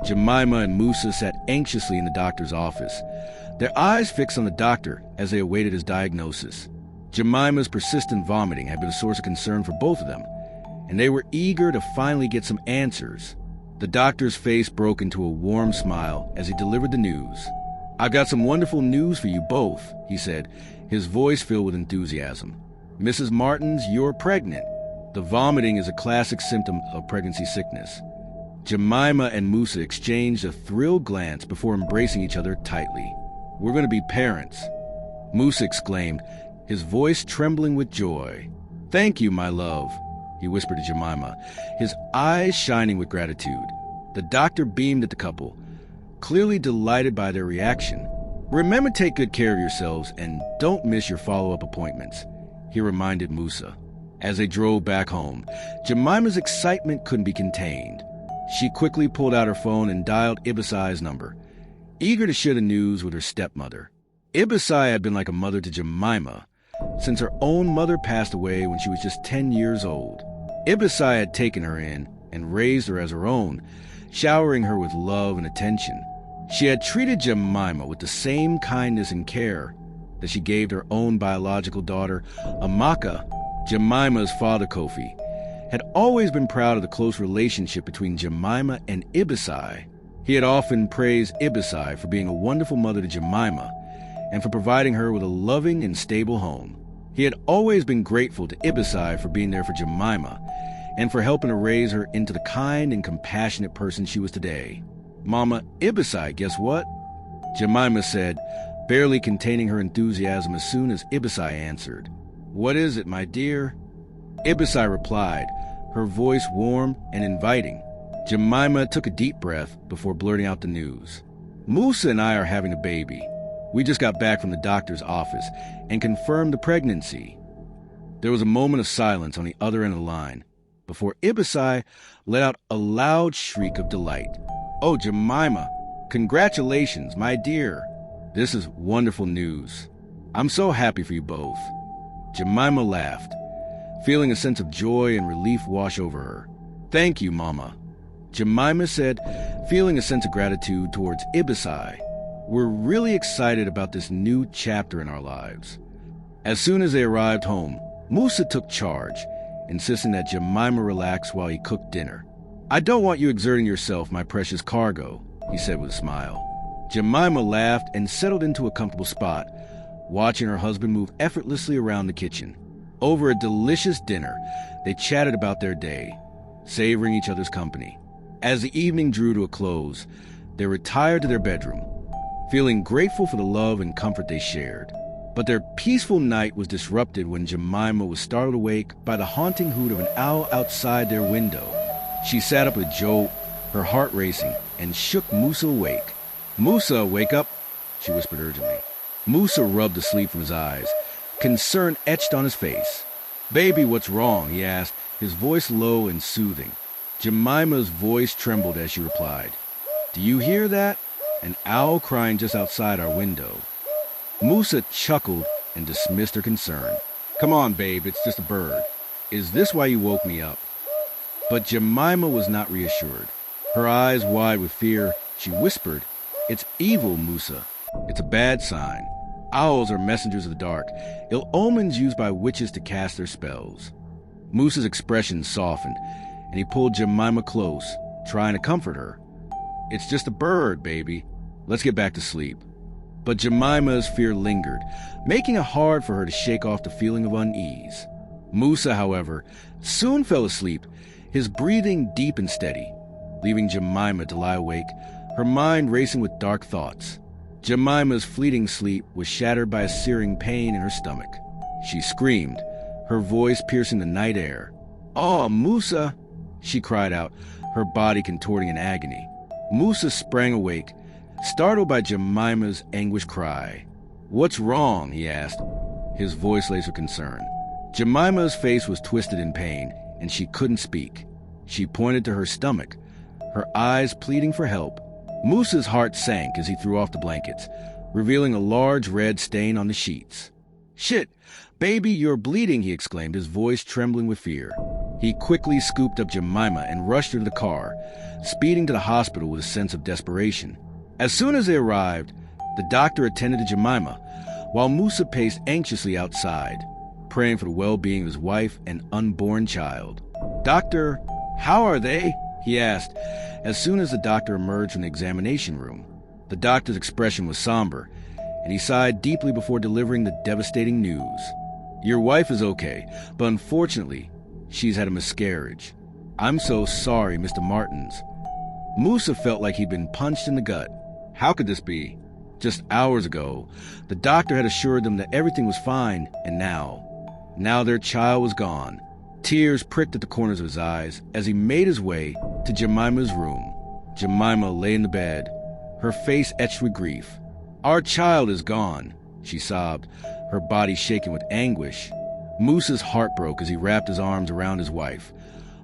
Jemima and Musa sat anxiously in the doctor's office, their eyes fixed on the doctor as they awaited his diagnosis. Jemima's persistent vomiting had been a source of concern for both of them, and they were eager to finally get some answers. The doctor's face broke into a warm smile as he delivered the news. "I've got some wonderful news for you both," he said, his voice filled with enthusiasm. "Mrs. Martins, you're pregnant." The vomiting is a classic symptom of pregnancy sickness. Jemima and Musa exchanged a thrilled glance before embracing each other tightly. "We're going to be parents," Musa exclaimed, his voice trembling with joy. "Thank you, my love," he whispered to Jemima, his eyes shining with gratitude. The doctor beamed at the couple, clearly delighted by their reaction. "Remember to take good care of yourselves and don't miss your follow-up appointments," he reminded Musa. As they drove back home, Jemima's excitement couldn't be contained. She quickly pulled out her phone and dialed Ibisai's number, eager to share the news with her stepmother. Ibisai had been like a mother to Jemima, since her own mother passed away when she was just 10 years old. Ibisai had taken her in and raised her as her own, showering her with love and attention. She had treated Jemima with the same kindness and care that she gave her own biological daughter, Amaka. Jemima's father, Kofi, had always been proud of the close relationship between Jemima and Ibisai. He had often praised Ibisai for being a wonderful mother to Jemima and for providing her with a loving and stable home. He had always been grateful to Ibisai for being there for Jemima and for helping to raise her into the kind and compassionate person she was today. "Mama, Ibisai, guess what?" Jemima said, barely containing her enthusiasm as soon as Ibisai answered. "What is it, my dear?" Ibisai replied, her voice warm and inviting. Jemima took a deep breath before blurting out the news. "Musa and I are having a baby. We just got back from the doctor's office and confirmed the pregnancy." There was a moment of silence on the other end of the line before Ibisai let out a loud shriek of delight. "Oh, Jemima, congratulations, my dear. This is wonderful news. I'm so happy for you both." Jemima laughed, feeling a sense of joy and relief wash over her. "Thank you, Mama," Jemima said, feeling a sense of gratitude towards Ibisai. "We're really excited about this new chapter in our lives." As soon as they arrived home, Musa took charge, insisting that Jemima relax while he cooked dinner. "I don't want you exerting yourself, my precious cargo," he said with a smile. Jemima laughed and settled into a comfortable spot, watching her husband move effortlessly around the kitchen. Over a delicious dinner, they chatted about their day, savoring each other's company. As the evening drew to a close, they retired to their bedroom, feeling grateful for the love and comfort they shared. But their peaceful night was disrupted when Jemima was startled awake by the haunting hoot of an owl outside their window. She sat up with a jolt, her heart racing, and shook Musa awake. "Musa, wake up," she whispered urgently. Musa rubbed the sleep from his eyes, concern etched on his face. "Baby, what's wrong?" he asked, his voice low and soothing. Jemima's voice trembled as she replied, "Do you hear that? An owl crying just outside our window." Musa chuckled and dismissed her concern. "Come on, babe, it's just a bird. Is this why you woke me up?" But Jemima was not reassured. Her eyes wide with fear, she whispered, "It's evil, Musa. It's a bad sign. Owls are messengers of the dark, ill omens used by witches to cast their spells." Musa's expression softened, and he pulled Jemima close, trying to comfort her. "It's just a bird, baby. Let's get back to sleep." But Jemima's fear lingered, making it hard for her to shake off the feeling of unease. Musa, however, soon fell asleep, his breathing deep and steady, leaving Jemima to lie awake, her mind racing with dark thoughts. Jemima's fleeting sleep was shattered by a searing pain in her stomach. She screamed, her voice piercing the night air. "Oh, Musa!" she cried out, her body contorting in agony. Musa sprang awake, startled by Jemima's anguished cry. "What's wrong?" he asked, his voice laced with concern. Jemima's face was twisted in pain, and she couldn't speak. She pointed to her stomach, her eyes pleading for help. Musa's heart sank as he threw off the blankets, revealing a large red stain on the sheets. "Shit! Baby, you're bleeding!" he exclaimed, his voice trembling with fear. He quickly scooped up Jemima and rushed her to the car, speeding to the hospital with a sense of desperation. As soon as they arrived, the doctor attended to Jemima, while Musa paced anxiously outside, praying for the well-being of his wife and unborn child. "Doctor, how are they?" he asked, as soon as the doctor emerged from the examination room. The doctor's expression was somber, and he sighed deeply before delivering the devastating news. "Your wife is okay, but unfortunately, she's had a miscarriage." "I'm so sorry, Mr. Martins." Musa felt like he'd been punched in the gut. How could this be? Just hours ago, the doctor had assured them that everything was fine, and now their child was gone. Tears pricked at the corners of his eyes as he made his way to Jemima's room. Jemima lay in the bed, her face etched with grief. "Our child is gone," she sobbed, her body shaking with anguish. Musa's heart broke as he wrapped his arms around his wife,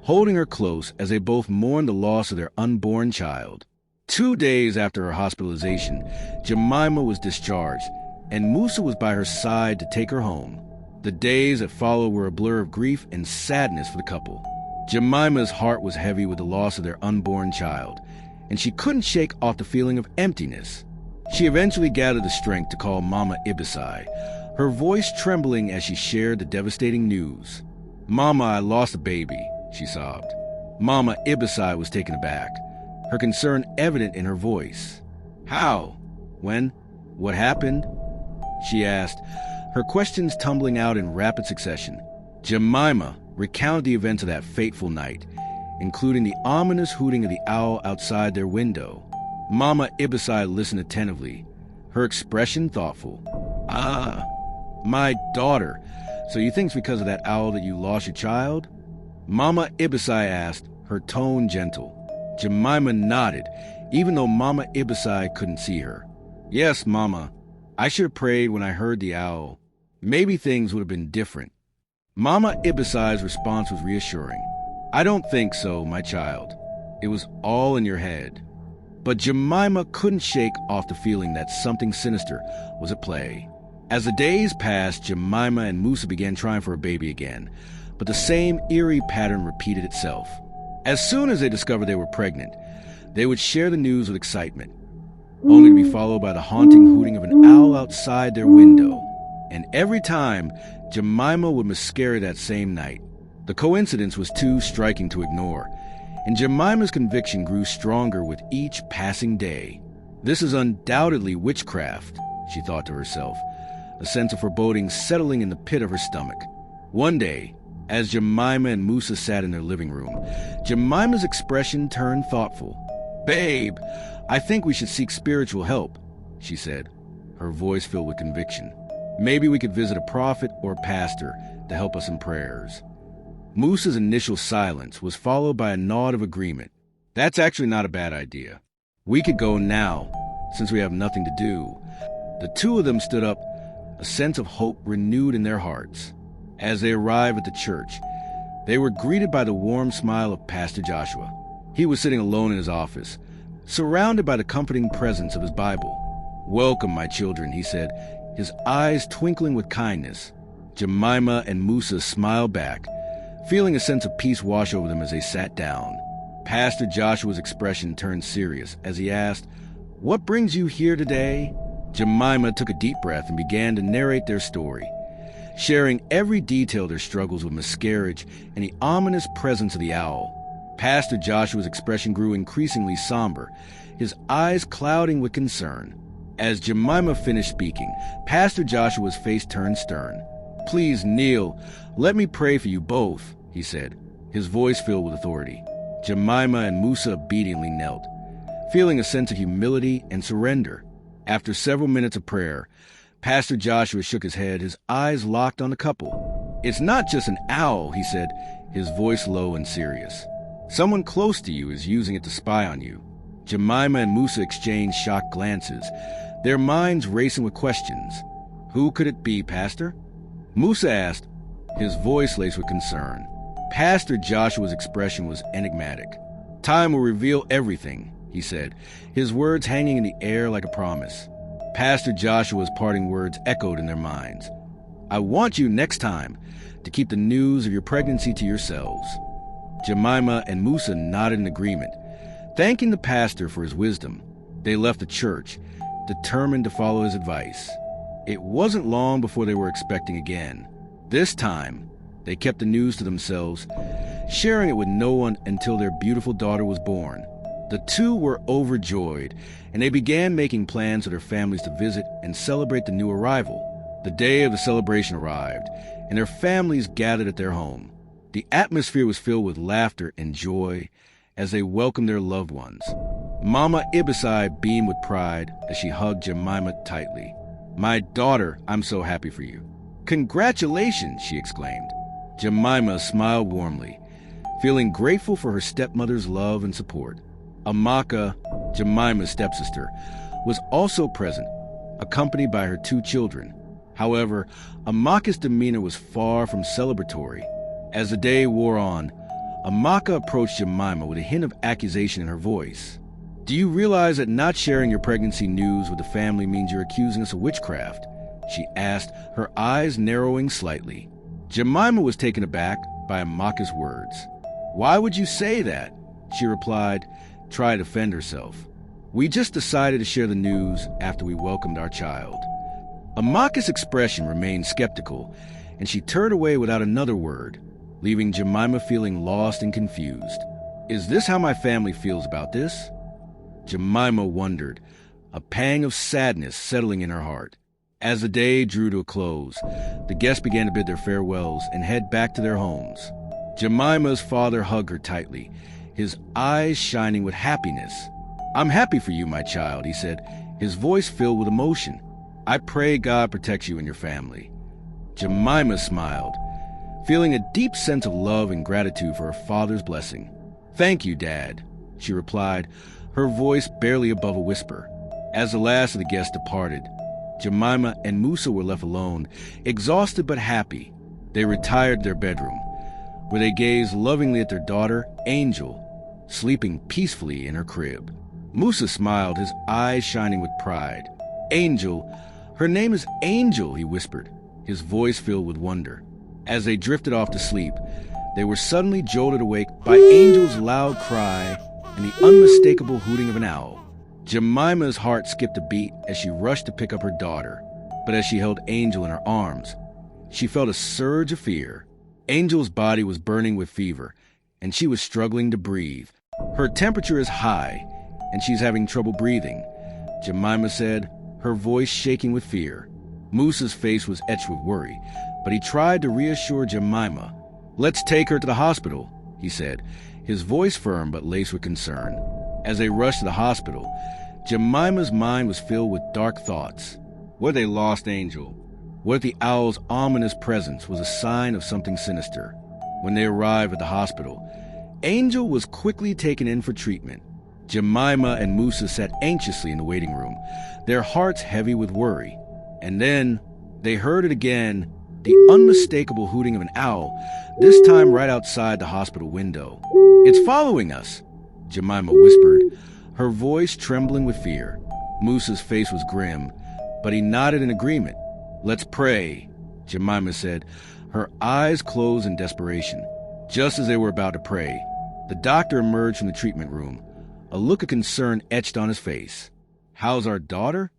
holding her close as they both mourned the loss of their unborn child. 2 days after her hospitalization, Jemima was discharged, and Musa was by her side to take her home. The days that followed were a blur of grief and sadness for the couple. Jemima's heart was heavy with the loss of their unborn child, and she couldn't shake off the feeling of emptiness. She eventually gathered the strength to call Mama Ibisai, her voice trembling as she shared the devastating news. "Mama, I lost a baby," she sobbed. Mama Ibisai was taken aback, her concern evident in her voice. "How? When? What happened?" she asked, her questions tumbling out in rapid succession. Jemima recounted the events of that fateful night, including the ominous hooting of the owl outside their window. Mama Ibisai listened attentively, her expression thoughtful. "Ah, my daughter, so you think it's because of that owl that you lost your child?" Mama Ibisai asked, her tone gentle. Jemima nodded, even though Mama Ibisai couldn't see her. "Yes, Mama. I should have prayed when I heard the owl. Maybe things would have been different." Mama Ibisai's response was reassuring. "I don't think so, my child. It was all in your head." But Jemima couldn't shake off the feeling that something sinister was at play. As the days passed, Jemima and Musa began trying for a baby again, but the same eerie pattern repeated itself. As soon as they discovered they were pregnant, they would share the news with excitement, only to be followed by the haunting hooting of an owl outside their window. And every time, Jemima would miscarry that same night. The coincidence was too striking to ignore, and Jemima's conviction grew stronger with each passing day. "This is undoubtedly witchcraft," she thought to herself, a sense of foreboding settling in the pit of her stomach. One day, as Jemima and Musa sat in their living room, Jemima's expression turned thoughtful. "Babe, I think we should seek spiritual help," she said, her voice filled with conviction. "Maybe we could visit a prophet or pastor to help us in prayers." Musa's initial silence was followed by a nod of agreement. "That's actually not a bad idea. We could go now, since we have nothing to do." The two of them stood up, a sense of hope renewed in their hearts. As they arrived at the church, they were greeted by the warm smile of Pastor Joshua. He was sitting alone in his office, surrounded by the comforting presence of his Bible. "Welcome, my children," he said, his eyes twinkling with kindness. Jemima and Musa smiled back, feeling a sense of peace wash over them as they sat down. Pastor Joshua's expression turned serious as he asked, "What brings you here today?" Jemima took a deep breath and began to narrate their story, sharing every detail of their struggles with miscarriage and the ominous presence of the owl. Pastor Joshua's expression grew increasingly somber, his eyes clouding with concern. As Jemima finished speaking, Pastor Joshua's face turned stern. "Please kneel. Let me pray for you both," he said, his voice filled with authority. Jemima and Musa obediently knelt, feeling a sense of humility and surrender. After several minutes of prayer, Pastor Joshua shook his head, his eyes locked on the couple. "It's not just an owl," he said, his voice low and serious. "Someone close to you is using it to spy on you." Jemima and Musa exchanged shocked glances, their minds racing with questions. "Who could it be, Pastor?" Musa asked, his voice laced with concern. Pastor Joshua's expression was enigmatic. "Time will reveal everything," he said, his words hanging in the air like a promise. Pastor Joshua's parting words echoed in their minds. "I want you next time to keep the news of your pregnancy to yourselves." Jemima and Musa nodded in agreement. Thanking the pastor for his wisdom, they left the church, determined to follow his advice. It wasn't long before they were expecting again. This time, they kept the news to themselves, sharing it with no one until their beautiful daughter was born. The two were overjoyed, and they began making plans for their families to visit and celebrate the new arrival. The day of the celebration arrived, and their families gathered at their home. The atmosphere was filled with laughter and joy as they welcomed their loved ones. Mama Ibisai beamed with pride as she hugged Jemima tightly. "My daughter, I'm so happy for you." "Congratulations," she exclaimed. Jemima smiled warmly, feeling grateful for her stepmother's love and support. Amaka, Jemima's stepsister, was also present, accompanied by her 2 children. However, Amaka's demeanor was far from celebratory. As the day wore on, Amaka approached Jemima with a hint of accusation in her voice. "Do you realize that not sharing your pregnancy news with the family means you're accusing us of witchcraft?" she asked, her eyes narrowing slightly. Jemima was taken aback by Amaka's words. "Why would you say that?" she replied, trying to defend herself. "We just decided to share the news after we welcomed our child." Amaka's expression remained skeptical, and she turned away without another word, leaving Jemima feeling lost and confused. "Is this how my family feels about this?" Jemima wondered, a pang of sadness settling in her heart. As the day drew to a close, the guests began to bid their farewells and head back to their homes. Jemima's father hugged her tightly, his eyes shining with happiness. "I'm happy for you, my child," he said, his voice filled with emotion. "I pray God protects you and your family." Jemima smiled, feeling a deep sense of love and gratitude for her father's blessing. "Thank you, Dad," she replied, her voice barely above a whisper. As the last of the guests departed, Jemima and Musa were left alone, exhausted but happy. They retired to their bedroom, where they gazed lovingly at their daughter, Angel, sleeping peacefully in her crib. Musa smiled, his eyes shining with pride. "Angel, her name is Angel," he whispered, his voice filled with wonder. As they drifted off to sleep, they were suddenly jolted awake by Angel's loud cry and the unmistakable hooting of an owl. Jemima's heart skipped a beat as she rushed to pick up her daughter, but as she held Angel in her arms, she felt a surge of fear. Angel's body was burning with fever, and she was struggling to breathe. "Her temperature is high, and she's having trouble breathing," Jemima said, her voice shaking with fear. Musa's face was etched with worry, but he tried to reassure Jemima. "Let's take her to the hospital," he said, his voice firm but laced with concern. As they rushed to the hospital, Jemima's mind was filled with dark thoughts. What if they lost Angel? What if the owl's ominous presence was a sign of something sinister? When they arrived at the hospital, Angel was quickly taken in for treatment. Jemima and Musa sat anxiously in the waiting room, their hearts heavy with worry. And then they heard it again, the unmistakable hooting of an owl, this time right outside the hospital window. "It's following us," Jemima whispered, her voice trembling with fear. Musa's face was grim, but he nodded in agreement. "Let's pray," Jemima said, her eyes closed in desperation. Just as they were about to pray, the doctor emerged from the treatment room, a look of concern etched on his face. "How's our daughter?"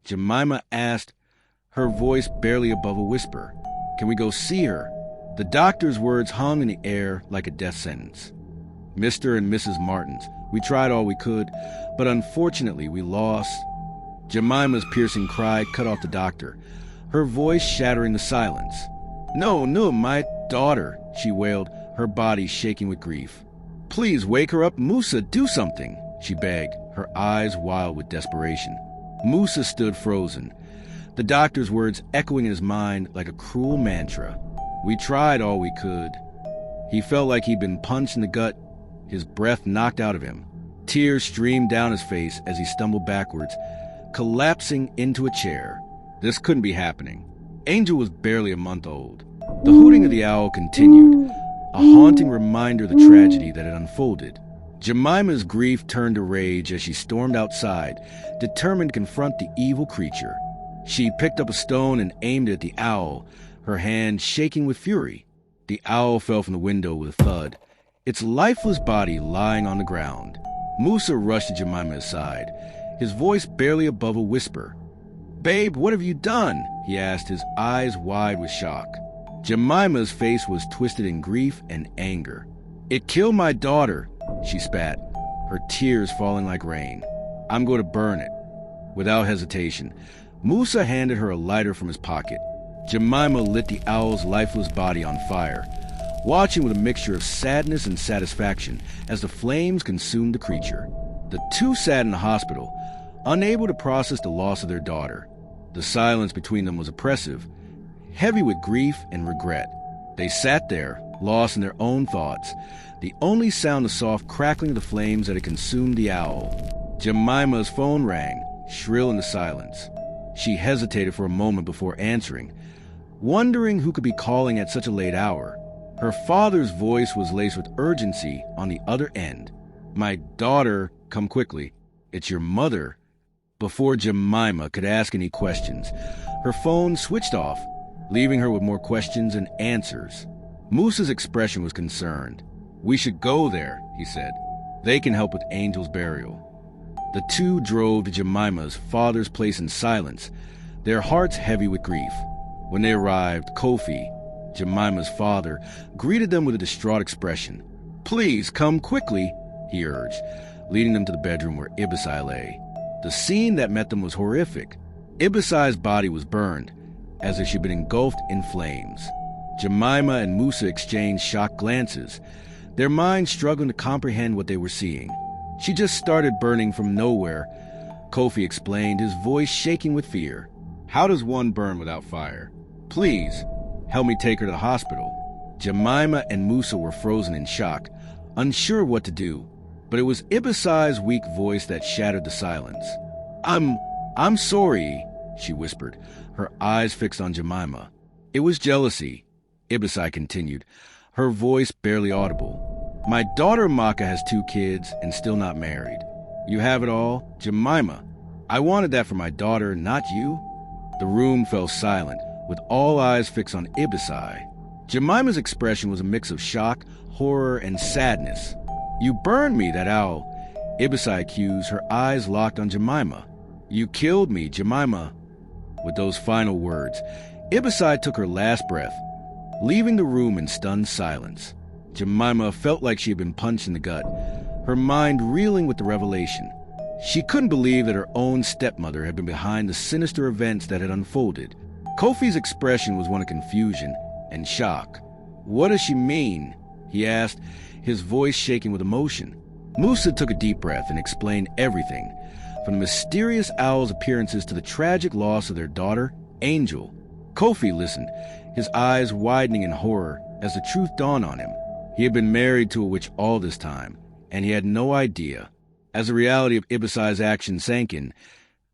Jemima asked, her voice barely above a whisper. "Can we go see her?" The doctor's words hung in the air like a death sentence. "Mr. and Mrs. Martins, we tried all we could, but unfortunately we lost." Jemima's piercing cry cut off the doctor, her voice shattering the silence. No, my daughter," she wailed, her body shaking with grief. "Please wake her up, Musa, do something," she begged, her eyes wild with desperation. Musa stood frozen, the doctor's words echoing in his mind like a cruel mantra. "We tried all we could." He felt like he'd been punched in the gut, his breath knocked out of him. Tears streamed down his face as he stumbled backwards, collapsing into a chair. This couldn't be happening. Angel was barely a month old. The hooting of the owl continued, a haunting reminder of the tragedy that had unfolded. Jemima's grief turned to rage as she stormed outside, determined to confront the evil creature. She picked up a stone and aimed it at the owl, her hand shaking with fury. The owl fell from the window with a thud, its lifeless body lying on the ground. Musa rushed to Jemima's side, his voice barely above a whisper. "Babe, what have you done?" he asked, his eyes wide with shock. Jemima's face was twisted in grief and anger. "It killed my daughter," she spat, her tears falling like rain. "I'm going to burn it." Without hesitation, Musa handed her a lighter from his pocket. Jemima lit the owl's lifeless body on fire, watching with a mixture of sadness and satisfaction as the flames consumed the creature. The two sat in the hospital, unable to process the loss of their daughter. The silence between them was oppressive, heavy with grief and regret. They sat there, lost in their own thoughts, the only sound the soft crackling of the flames that had consumed the owl. Jemima's phone rang, shrill in the silence. She hesitated for a moment before answering, wondering who could be calling at such a late hour. Her father's voice was laced with urgency on the other end. "My daughter, come quickly. It's your mother." Before Jemima could ask any questions, her phone switched off, leaving her with more questions and answers. Musa's expression was concerned. "We should go there," he said. "They can help with Angel's burial." The two drove to Jemima's father's place in silence, their hearts heavy with grief. When they arrived, Kofi, Jemima's father, greeted them with a distraught expression. "Please come quickly," he urged, leading them to the bedroom where Ibisai lay. The scene that met them was horrific. Ibisai's body was burned, as if she'd been engulfed in flames. Jemima and Musa exchanged shocked glances, their minds struggling to comprehend what they were seeing. "She just started burning from nowhere," Kofi explained, his voice shaking with fear. "How does one burn without fire? Please, help me take her to the hospital." Jemima and Musa were frozen in shock, unsure what to do, but it was Ibisai's weak voice that shattered the silence. I'm sorry," she whispered, her eyes fixed on Jemima. "It was jealousy," Ibisai continued, her voice barely audible. "My daughter Maka has 2 kids and still not married. You have it all, Jemima. I wanted that for my daughter, not you." The room fell silent, with all eyes fixed on Ibisai. Jemima's expression was a mix of shock, horror, and sadness. "You burned me, that owl," Ibisai accused, her eyes locked on Jemima. "You killed me, Jemima." With those final words, Ibisai took her last breath, leaving the room in stunned silence. Jemima felt like she had been punched in the gut, her mind reeling with the revelation. She couldn't believe that her own stepmother had been behind the sinister events that had unfolded. Kofi's expression was one of confusion and shock. "What does she mean?" he asked, his voice shaking with emotion. Musa took a deep breath and explained everything, from the mysterious owl's appearances to the tragic loss of their daughter, Angel. Kofi listened, his eyes widening in horror as the truth dawned on him. He had been married to a witch all this time, and he had no idea. As the reality of Ibisai's actions sank in,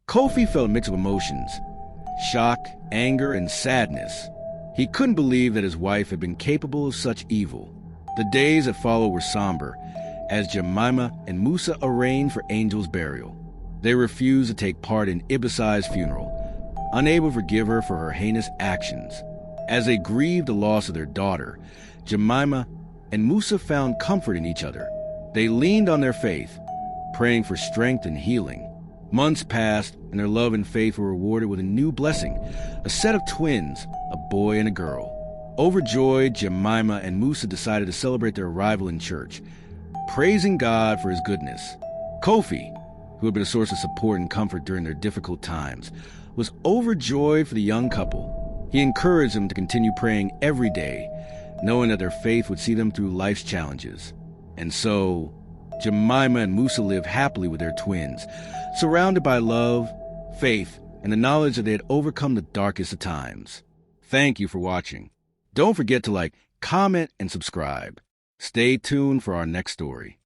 Kofi felt a mix of emotions: shock, anger, and sadness. He couldn't believe that his wife had been capable of such evil. The days that followed were somber, as Jemima and Musa arranged for Angel's burial. They refused to take part in Ibisai's funeral, unable to forgive her for her heinous actions. As they grieved the loss of their daughter, Jemima and Musa found comfort in each other. They leaned on their faith, praying for strength and healing. Months passed, and their love and faith were rewarded with a new blessing, a set of twins, a boy and a girl. Overjoyed, Jemima and Musa decided to celebrate their arrival in church, praising God for his goodness. Kofi, who had been a source of support and comfort during their difficult times, was overjoyed for the young couple. He encouraged them to continue praying every day, knowing that their faith would see them through life's challenges. And so, Jemima and Musa lived happily with their twins, surrounded by love, faith, and the knowledge that they had overcome the darkest of times. Thank you for watching. Don't forget to like, comment, and subscribe. Stay tuned for our next story.